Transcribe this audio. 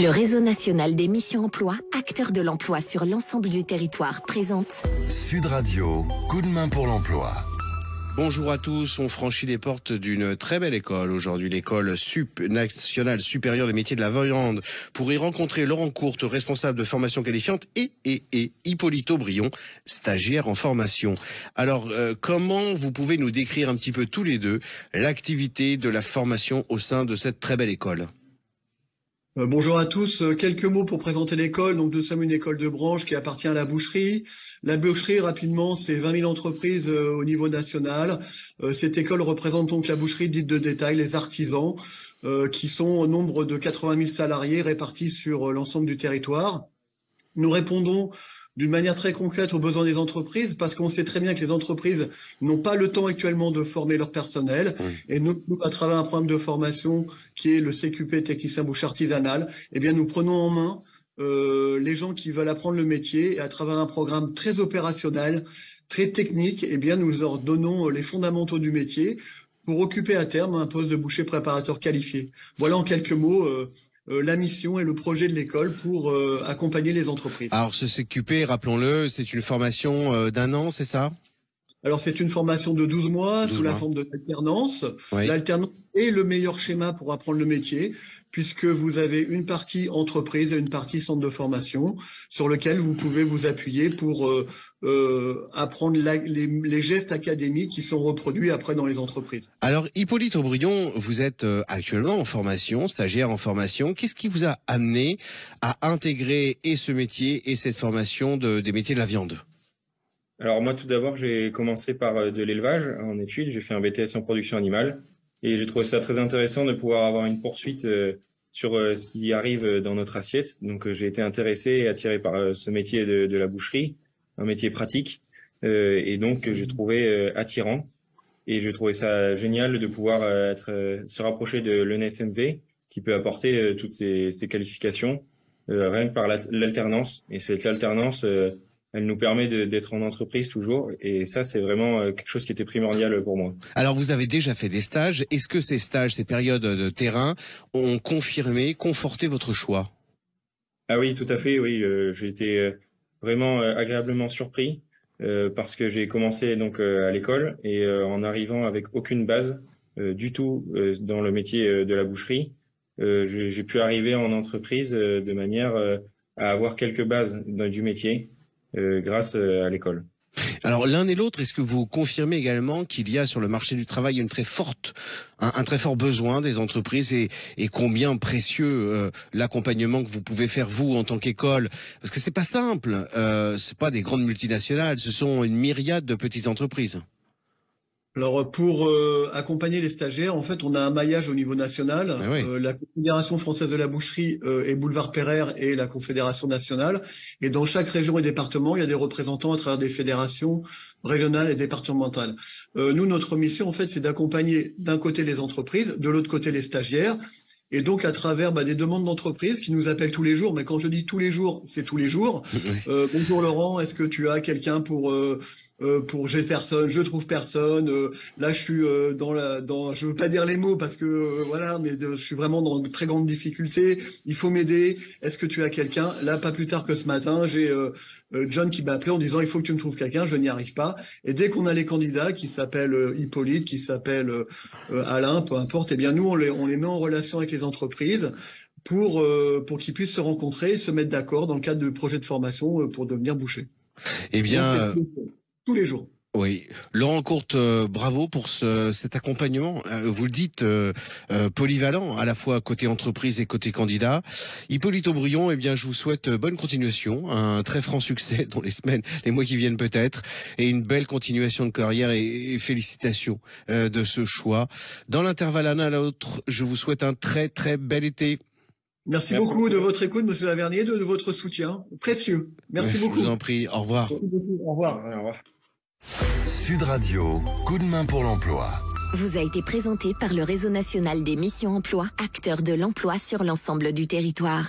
Le réseau national des missions emploi, acteur de l'emploi sur l'ensemble du territoire, présente Sud Radio, coup de main pour l'emploi. Bonjour à tous, on franchit les portes d'une très belle école aujourd'hui, l'école nationale supérieure des métiers de la viande, pour y rencontrer Laurent Courte, responsable de formation qualifiante, et Hippolyte Aubryon, stagiaire en formation. Alors, comment vous pouvez nous décrire un petit peu tous les deux l'activité de la formation au sein de cette très belle école ? Bonjour à tous. Quelques mots pour présenter l'école. Donc, nous sommes une école de branche qui appartient à la boucherie. La boucherie, rapidement, c'est 20 000 entreprises au niveau national. Cette école représente donc la boucherie dite de détail, les artisans, qui sont au nombre de 80 000 salariés répartis sur l'ensemble du territoire. Nous répondons d'une manière très concrète aux besoins des entreprises, parce qu'on sait très bien que les entreprises n'ont pas le temps actuellement de former leur personnel. Et nous, à travers un programme de formation qui est le CQP technicien boucher artisanal, eh bien, nous prenons en main les gens qui veulent apprendre le métier, et à travers un programme très opérationnel, très technique, eh bien, nous leur donnons les fondamentaux du métier pour occuper à terme un poste de boucher préparateur qualifié. Voilà en quelques mots la mission et le projet de l'école pour accompagner les entreprises. Alors ce CQP, rappelons-le, c'est une formation d'1 an, c'est ça ? Alors c'est une formation de 12 mois sous la forme de l'alternance. Oui. L'alternance est le meilleur schéma pour apprendre le métier, puisque vous avez une partie entreprise et une partie centre de formation sur lequel vous pouvez vous appuyer pour apprendre les gestes académiques qui sont reproduits après dans les entreprises. Alors Hippolyte Aubryon, vous êtes actuellement en formation, stagiaire en formation. Qu'est-ce qui vous a amené à intégrer et ce métier et cette formation des métiers de la viande ? Alors moi, tout d'abord, j'ai commencé par de l'élevage en études. J'ai fait un BTS en production animale et j'ai trouvé ça très intéressant de pouvoir avoir une poursuite sur ce qui arrive dans notre assiette. Donc j'ai été intéressé et attiré par ce métier de la boucherie, un métier pratique, et donc j'ai trouvé attirant. Et j'ai trouvé ça génial de pouvoir se rapprocher de l'ENSMV qui peut apporter toutes ces qualifications rien que par l'alternance. Et cette alternance elle nous permet d'être en entreprise toujours, et ça c'est vraiment quelque chose qui était primordial pour moi. Alors vous avez déjà fait des stages, est-ce que ces stages, ces périodes de terrain ont confirmé, conforté votre choix ? Ah oui, tout à fait, oui, j'ai été vraiment agréablement surpris parce que j'ai commencé donc à l'école et en arrivant avec aucune base du tout dans le métier de la boucherie, j'ai pu arriver en entreprise de manière à avoir quelques bases du métier. Grâce à l'école. Alors l'un et l'autre, est-ce que vous confirmez également qu'il y a sur le marché du travail un très fort besoin des entreprises et combien précieux l'accompagnement que vous pouvez faire vous en tant qu'école, parce que c'est pas simple, c'est pas des grandes multinationales, ce sont une myriade de petites entreprises. Alors pour accompagner les stagiaires, en fait, on a un maillage au niveau national. Oui. La Confédération française de la boucherie et Boulevard Pereire et la Confédération nationale. Et dans chaque région et département, il y a des représentants à travers des fédérations régionales et départementales. Nous, notre mission, en fait, c'est d'accompagner d'un côté les entreprises, de l'autre côté les stagiaires. Et donc, à travers des demandes d'entreprises qui nous appellent tous les jours, mais quand je dis tous les jours, c'est tous les jours. Bonjour Laurent, est-ce que tu as quelqu'un pour j'ai personne, je trouve personne. Là, je suis je veux pas dire les mots parce que voilà, mais je suis vraiment dans de très grandes difficultés. Il faut m'aider. Est-ce que tu as quelqu'un ? Là, pas plus tard que ce matin, j'ai John qui m'a appelé en disant il faut que tu me trouves quelqu'un, je n'y arrive pas. Et dès qu'on a les candidats qui s'appellent Hippolyte, qui s'appellent Alain, peu importe, eh bien nous on les met en relation avec les entreprises pour qu'ils puissent se rencontrer et se mettre d'accord dans le cadre de projets de formation pour devenir boucher. Eh bien, tous les jours. Oui, Laurent Courte, bravo pour cet accompagnement. Vous le dites, polyvalent, à la fois côté entreprise et côté candidat. Hippolyte Aubryon, eh bien, je vous souhaite bonne continuation, un très franc succès dans les mois qui viennent peut-être, et une belle continuation de carrière et félicitations de ce choix. Dans l'intervalle l'un à l'autre, je vous souhaite un très très bel été. Merci beaucoup de votre écoute, Monsieur Lavernier, de votre soutien précieux. Merci beaucoup. Je vous en prie. Au revoir. Merci beaucoup. Au revoir. Au revoir. Sud Radio, coup de main pour l'emploi. Vous a été présenté par le réseau national des missions emploi, acteur de l'emploi sur l'ensemble du territoire.